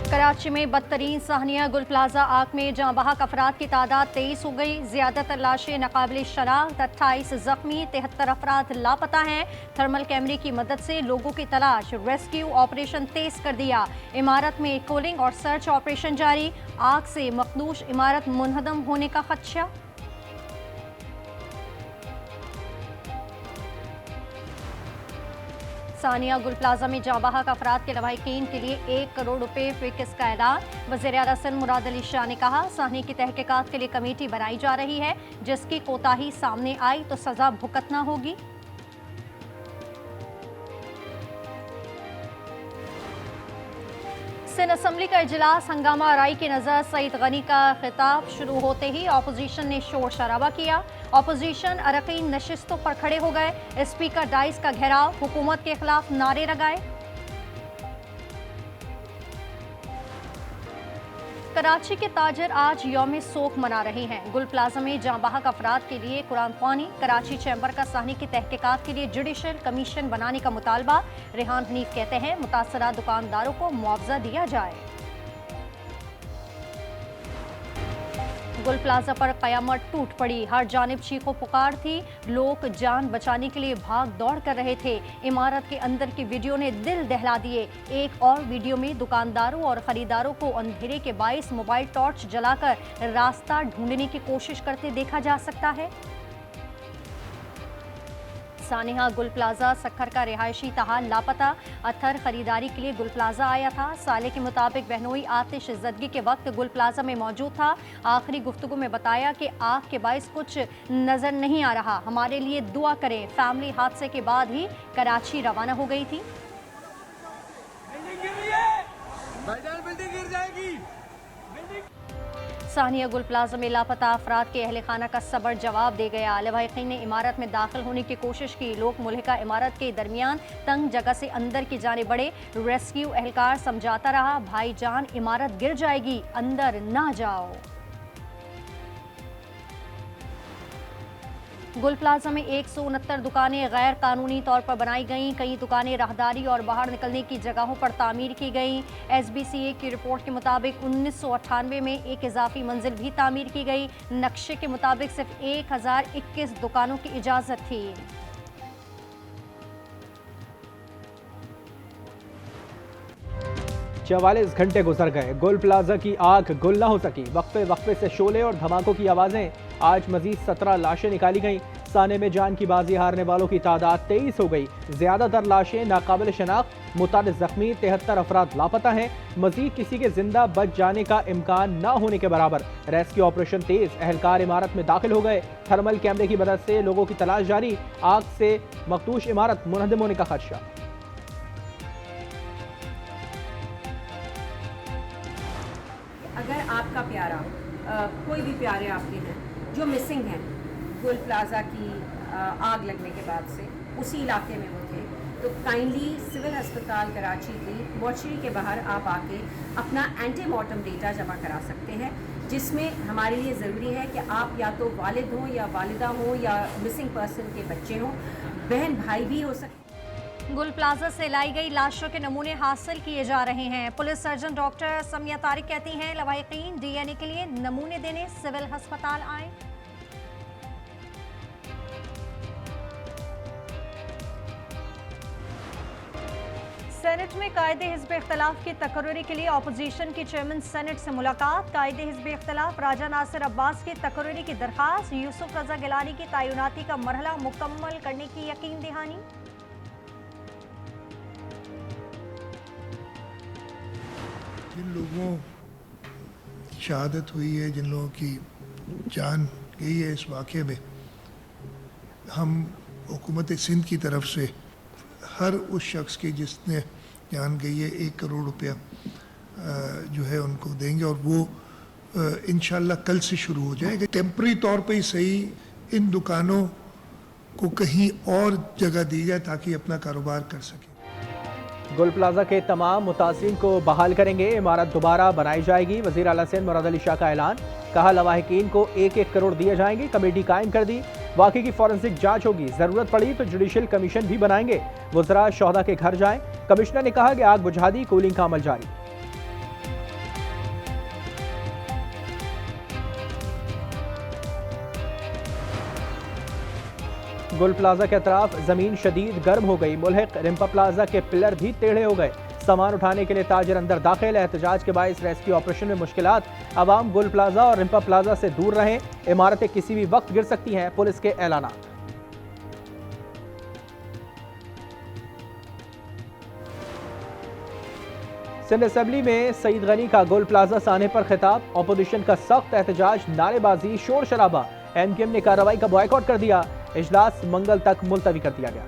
कराची में बदतरीन साहनिया गुल प्लाजा आग में जहां बहक अफराद की तादाद 23 हो गई। ज्यादातर लाशें नाकाबिल शनाख्त, 28 जख्मी, 73 अफराद लापता हैं। थर्मल कैमरे की मदद से लोगों की तलाश, रेस्क्यू ऑपरेशन तेज कर दिया। इमारत में कूलिंग और सर्च ऑपरेशन जारी। आग से मखदूश इमारत मुनहदम होने का खदशा। सानिया गुल प्लाजा में जाबाहक अफराद के लवाहिकीन के लिए 1 करोड़ रुपए फिक्स का ऐलान। वज़ीर-ए-आला सिंध मुराद अली शाह ने कहा, साहनी की तहकीकात के लिए कमेटी बनाई जा रही है, जिसकी कोताही सामने आई तो सजा भुगतना होगी। सिंध असम्बली का इजलास हंगामा आराई की नजर। सईद गनी का खिताब शुरू होते ही अपोजिशन ने शोर शराबा किया। अपोजिशन अरकान नशिस्तों पर खड़े हो गए। स्पीकर डाइस का घेराव, हुकूमत के खिलाफ नारे लगाए। कराची के ताजर आज यौम सोख मना रहे हैं। गुल प्लाजा में जां बहक अफराद के लिए कुरान ख्वानी। कराची चैम्बर का साहनी की तहकीकात के लिए जुडिशल कमीशन बनाने का मुतालबा। रेहान हनीफ कहते हैं, मुतासरा दुकानदारों को मुआवजा दिया जाए। गुल प्लाजा पर कयामत टूट पड़ी। हर जानिब चीखों पुकार थी। लोग जान बचाने के लिए भाग दौड़ कर रहे थे। इमारत के अंदर की वीडियो ने दिल दहला दिए। एक और वीडियो में दुकानदारों और खरीदारों को अंधेरे के बाइस मोबाइल टॉर्च जलाकर रास्ता ढूंढने की कोशिश करते देखा जा सकता है। सानिया गुल प्लाजा सक्खर का रिहायशी तहाल लापता। अथर खरीदारी के लिए गुल प्लाजा आया था। साले के मुताबिक बहनोई आतिश ज़दगी के वक्त गुल प्लाजा में मौजूद था। आखिरी गुफ्तगू में बताया कि आग के बाइस कुछ नज़र नहीं आ रहा, हमारे लिए दुआ करें। फैमिली हादसे के बाद ही कराची रवाना हो गई थी। बिल्डिंग गिर जाएगी। सानिया गुल प्लाजा में लापता अफराद के अहल खाना का सबर जवाब दे गया। लवाहिकीन ने इमारत में दाखिल होने की कोशिश की। लोग मुल्हिका इमारत के दरमियान तंग जगह से अंदर की जाने बढ़े। रेस्क्यू एहलकार समझाता रहा, भाईजान इमारत गिर जाएगी, अंदर ना जाओ। गुल प्लाजा में 169 दुकानें गैर कानूनी तौर पर बनाई गईं। कई दुकानें राहदारी और बाहर निकलने की जगहों पर तामीर की गईं। SBCA की रिपोर्ट के मुताबिक 1998 में एक इजाफी मंजिल भी तामीर की गई। नक्शे के मुताबिक सिर्फ 1021 दुकानों की इजाज़त थी। 44 घंटे गुजर गए, गुल प्लाजा की आग गुल न हो सकी। वक्फे वक्फे से शोले और धमाकों की आवाजें। आज मजीद 17 लाशें निकाली गईं। साने में जान की बाजी हारने वालों की तादाद 23 हो गई। ज्यादातर लाशें नाकाबिल शनाख्त, मुताद जख्मी, 73 अफराद लापता हैं। मजीद किसी के जिंदा बच जाने का इम्कान न होने के बराबर। रेस्क्यू ऑपरेशन तेज, एहलकार इमारत में दाखिल हो गए। थर्मल कैमरे की मदद से लोगों की तलाश जारी। आग से मखदूश इमारत मुनहदम होने का खदशा। अगर आपका प्यारा कोई भी प्यारे आपके हैं जो मिसिंग हैं, गुल प्लाजा की आग लगने के बाद से उसी इलाके में वो थे, तो काइंडली सिविल अस्पताल कराची की मॉर्चरी के बाहर आप आके अपना एंटीमॉर्टम डेटा जमा करा सकते हैं, जिसमें हमारे लिए ज़रूरी है कि आप या तो वालिद हों या वालिदा हों या मिसिंग पर्सन के बच्चे हों, बहन भाई भी हो सकते। गुल प्लाजा से लाई गई लाशों के नमूने हासिल किए जा रहे हैं। Police surgeon doctor Samiya Tariq कहती हैं, लवाहिकीन DNA के लिए नमूने देने सिविल अस्पताल आए। सेनेट में कायदे हिज़्ब इख्तिलाफ की तकर्री के लिए अपोजिशन की चेयरमैन सेनेट से मुलाकात। कायदे हिज़्ब इख्तिलाफ राजा नासिर अब्बास की तकर्री की दरख्वास्त। यूसुफ रजा गिलानी की तैनाती का मरहला मुकम्मल करने की यकीन दहानी। जिन लोगों की शहादत हुई है, जिन लोगों की जान गई है इस वाक़े में, हम हुकूमत सिंध की तरफ से हर उस शख्स की जिसने जान गई है 1 करोड़ रुपया जो है उनको देंगे, और वो इंशाल्लाह कल से शुरू हो जाएगा। टेम्परेरी तौर पे ही सही इन दुकानों को कहीं और जगह दी जाए ताकि अपना कारोबार कर सके। गुल प्लाजा के तमाम मुतासिरीन को बहाल करेंगे। इमारत दोबारा बनाई जाएगी। वज़ीर-ए-आला सिंध मुराद अली शाह का ऐलान। कहा, लवाहिकीन को 1-1 करोड़ दिए जाएंगे। कमेटी कायम कर दी। वाक़े की फॉरेंसिक जांच होगी। जरूरत पड़ी तो जुडिशल कमीशन भी बनाएंगे। वज़रा शोहदा के घर जाएं। कमिश्नर ने कहा कि आग बुझा दी, कूलिंग का अमल जारी। गुल प्लाजा के अतराफ जमीन शदीद गर्म हो गई। मुल्हिक रिम्पा प्लाजा के पिलर भी टेढ़े हो गए। सामान उठाने के लिए ताजिर अंदर दाखिल। एहतजाज के बायस रेस्क्यू ऑपरेशन में मुश्किलात। अवाम गुल प्लाजा और रिम्पा प्लाजा से दूर रहें, इमारतें किसी भी वक्त गिर सकती हैं, पुलिस के ऐलान। सिंध असेंबली में सईद गनी का गुल प्लाजा से आने पर खिताब। ऑपोजिशन का सख्त एहतजाज, नारेबाजी, शोर शराबा। MKM ने कार्रवाई का बॉयकॉट कर दिया। इजलास मंगल तक मुलतवी कर दिया गया।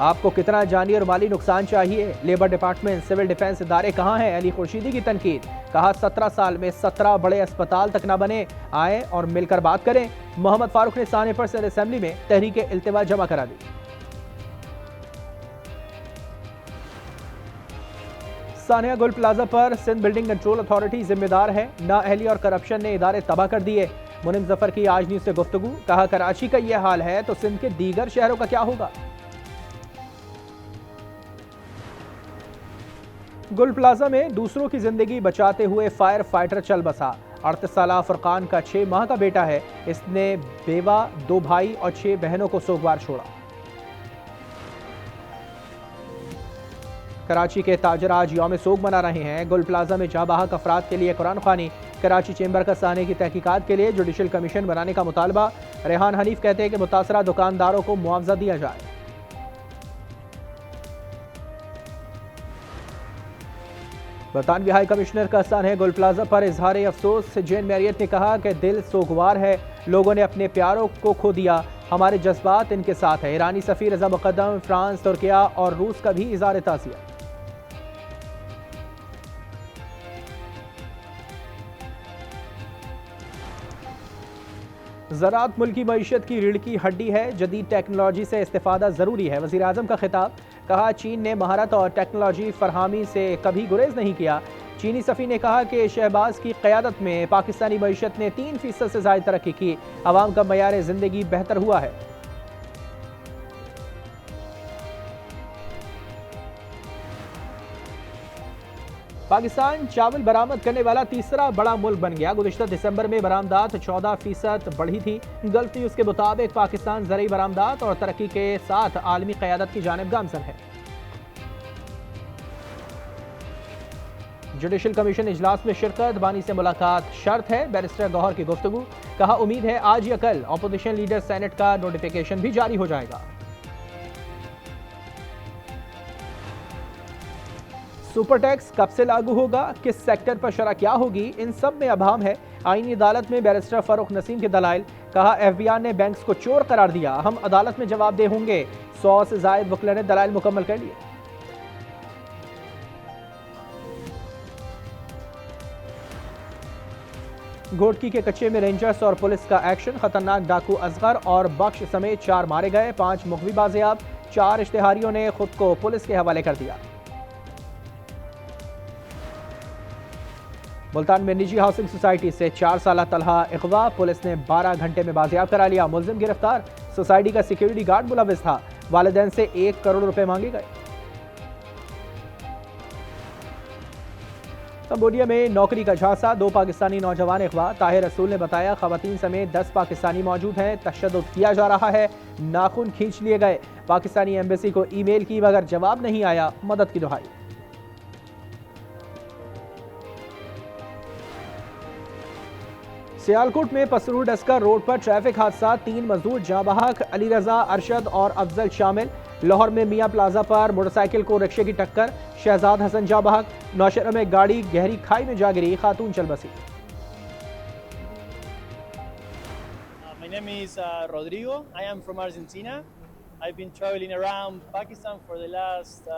आपको कितना जानी और माली नुकसान चाहिए? लेबर डिपार्टमेंट, सिविल डिफेंस इदारे कहां हैं? अली खुर्शीदी की तनकीद। कहा 17 साल में 17 बड़े अस्पताल तक ना बने, आए और मिलकर बात करें। मोहम्मद फारूक ने साने पर सिंध असेंबली में तहरीक इल्तिवा जमा करा दी। सानिया गुल प्लाजा पर सिंध बिल्डिंग कंट्रोल अथॉरिटी जिम्मेदार है। नाअहली और करप्शन ने इदारे तबाह कर दिए। मुनिम जफर की आज न्यूज से गुफ्तगू। कहा कराची का यह हाल है तो सिंध के दीगर शहरों का क्या होगा? गुल प्लाजा में दूसरों की जिंदगी बचाते हुए फायर फाइटर चल बसा। 38 साला फरकान का 6 माह का बेटा है। इसने बेवा, 2 भाई और 6 बहनों को सोगवार छोड़ा। कराची के ताजर आज यौम सोग मना रहे हैं। गुल प्लाजा में जाबाहक अफराद के लिए कुरान ख़वानी। कराची चेंबर का साने की तहकीकात के लिए जुडिशल कमीशन बनाने का मुतालबा। रेहान हनीफ कहते हैं कि मुतासरा दुकानदारों को मुआवजा दिया जाए। बरतानवी हाई कमिश्नर का साने गुल प्लाजा पर इजहार अफसोस। जेन मैरियट ने कहा कि दिल सोगवार है, लोगों ने अपने प्यारों को खो दिया, हमारे जज्बात इनके साथ है। ईरानी सफीर रजा मुकद्दम, फ्रांस, तुर्किया और रूस का भी इजहार ताज़ियत। ज़राअत मुल्की मईशत की रीढ़ की हड्डी है, जदीद टेक्नोलॉजी से इस्तेफादा ज़रूरी है। वज़ीर आज़म का खिताब। कहा चीन ने महारत और टेक्नोलॉजी फरहामी से कभी गुरेज नहीं किया। चीनी सफ़ी ने कहा कि शहबाज की क़यादत में पाकिस्तानी मईशत ने 3% से ज़ायद तरक्की की। अवाम का मयार ज़िंदगी बेहतर हुआ है। पाकिस्तान चावल बरामद करने वाला तीसरा बड़ा मुल्क बन गया। गुज़िश्ता दिसंबर में बरामदात 14% बढ़ी थी। गल्फ न्यूज़ के मुताबिक पाकिस्तान ज़रूरी बरामदात और तरक्की के साथ आलमी क़यादत की जानिब गामज़न है। जुडिशल कमीशन इजलास में शिरकत, बानी से मुलाकात शर्त है। बैरिस्टर गौहर की गुफ्तगू। कहा उम्मीद है आज या कल अपोजिशन लीडर सेनेट का नोटिफिकेशन भी जारी हो जाएगा। सुपर टैक्स कब से लागू होगा, किस सेक्टर पर शरह क्या होगी, इन सब में अभाम है। आईनी अदालत में बैरिस्टर फारूक नसीम के दलाइल। कहा FBI ने बैंक्स को चोर करार दिया, हम अदालत में जवाबदेह होंगे। 100 से जायद वकीलों ने दलाइल मुकम्मल कर लिए। घोटकी के कच्चे में रेंजर्स और पुलिस का एक्शन। खतरनाक डाकू असगर और बख्श समेत 4 मारे गए, 5 मुखबी बाजियाब। 4 इश्तेहारियों ने खुद को पुलिस के हवाले कर दिया। मुल्तान में निजी हाउसिंग सोसाइटी से 4 साला तलहा अगवा, पुलिस ने 12 घंटे में बाजियाब करा लिया। मुलजिम गिरफ्तार। सोसाइटी का सिक्योरिटी गार्ड मुलविस था। वालिदैन से 1 करोड़ रुपए मांगे गए। कंबोडिया में नौकरी का झांसा, 2 पाकिस्तानी नौजवान अगवा। ताहिर रसूल ने बताया खवातीन समेत 10 पाकिस्तानी मौजूद हैं। तशद्दुद किया जा रहा है, नाखून खींच लिए गए। पाकिस्तानी एम्बेसी को ईमेल की मगर जवाब नहीं आया, मदद की दुहाई। सियालकोट में पसरूर डस्का रोड पर ट्रैफिक हादसा, 3 मजदूर जाँ बहक, अली रजा, अरशद और अफजल शामिल। लाहौर में मियाँ प्लाजा पर मोटरसाइकिल को रिक्शे की टक्कर, शहजाद हसन जाँ बहक। नौशहरा में गाड़ी गहरी खाई में जा गिरी, खातून चल बसी। My name is Rodrigo. I am from Argentina. I've been traveling around Pakistan for the last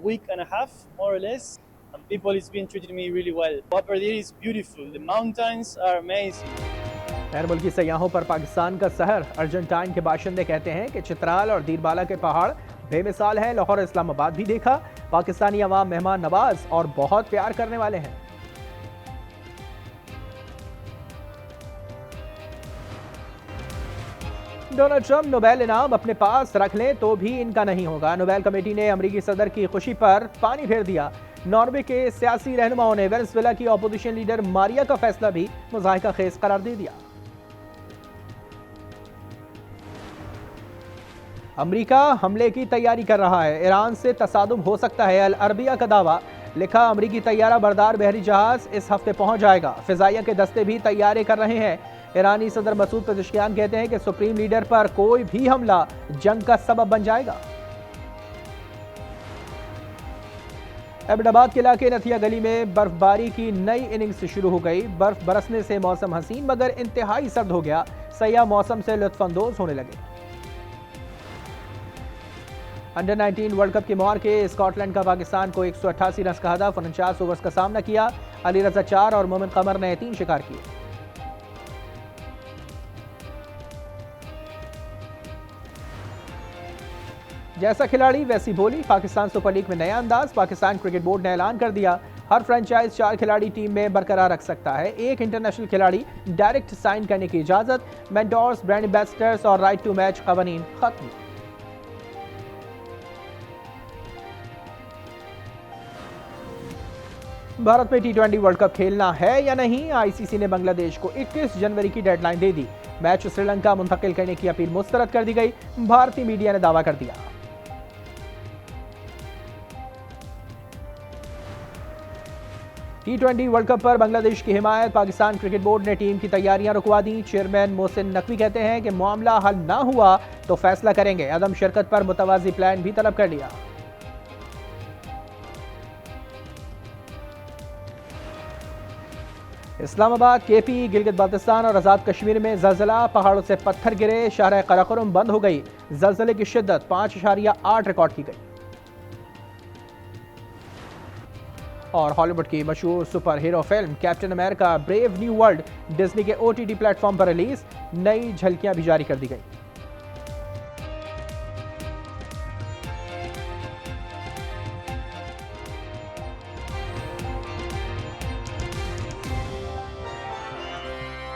week and a half, more or less. And people has been treating me really well. Over there is beautiful. The mountains are amazing. गैर मुल्की सयाहों पर पाकिस्तान का सहर। Argentine के बाशिंदे कहते हैं कि चित्राल और दीरबाला के पहाड़ बेमिसाल हैं। लाहौर इस्लामाबाद भी देखा। पाकिस्तानी अवाम मेहमान नवाज और बहुत प्यार करने वाले हैं। डोनाल्ड ट्रंप नोबेल इनाम अपने पास रख लें तो भी इनका नहीं होगा। नोबेल कमेटी ने अमेरिकी सदर की खुशी पर पानी फेर दिया। नॉर्वे के सियासी रहनुमाओं ने वेनेजुएला की अपोजिशन लीडर मारिया का फैसला भी मुज़ाहिका खेज करार दे दिया। अमेरिका हमले की तैयारी कर रहा है, ईरान से तसादुम हो सकता है, अल अरबिया का दावा। लिखा, अमेरिकी तैयारा बरदार बहरी जहाज इस हफ्ते पहुंच जाएगा। फिजाइया के दस्ते भी तैयारी कर रहे हैं। ईरानी सदर मसूद पेज़ेश्कियान कहते हैं कि सुप्रीम लीडर पर कोई भी हमला जंग का सबब बन जाएगा। एबटाबाद के इलाके नथिया गली में बर्फबारी की नई इनिंग्स शुरू हो गई। बर्फ बरसने से मौसम हसीन मगर इंतहाई सर्द हो गया। सयाह मौसम से लुत्फानंदोज होने लगे। अंडर 19 वर्ल्ड कप के मौर के स्कॉटलैंड का पाकिस्तान को 188 रन का हदफ 49 ओवर्स का सामना किया। अली रजा 4 और मोमिन कमर ने 3 शिकार किए। जैसा खिलाड़ी वैसी बोली, पाकिस्तान सुपर लीग में नया अंदाज। पाकिस्तान क्रिकेट बोर्ड ने ऐलान कर दिया, हर फ्रेंचाइज 4 खिलाड़ी टीम में बरकरार रख सकता है। 1 इंटरनेशनल खिलाड़ी डायरेक्ट साइन करने की इजाजत। मेंटोर्स, ब्रांड एम्बेसडर्स और राइट टू मैच कवानीन खत्म। भारत में T20 वर्ल्ड कप खेलना है या नहीं, आईसीसी ने बांग्लादेश को 21 जनवरी की डेडलाइन दे दी। मैच श्रीलंका मुंतकिल करने की अपील मुस्तरद कर दी गई। भारतीय मीडिया ने दावा कर दिया। T20 वर्ल्ड कप पर बांग्लादेश की हिमायत। पाकिस्तान क्रिकेट बोर्ड ने टीम की तैयारियां रुकवा दी। चेयरमैन मोहसिन नकवी कहते हैं कि मामला हल ना हुआ तो फैसला करेंगे। अदम शिरकत पर मुतवाजी प्लान भी तलब कर लिया। इस्लामाबाद, केपी, गिलगित बाल्तिस्तान और आज़ाद कश्मीर में ज़लज़ला। पहाड़ों से पत्थर गिरे, शाहराह कराकोरम बंद हो गई। ज़लज़ले की शिद्दत 5.8 रिकॉर्ड की गई। और हॉलीवुड की मशहूर super hero film captain America brave new world Disney के OTT प्लेटफॉर्म पर रिलीज। नई झलकियां भी जारी कर दी गई।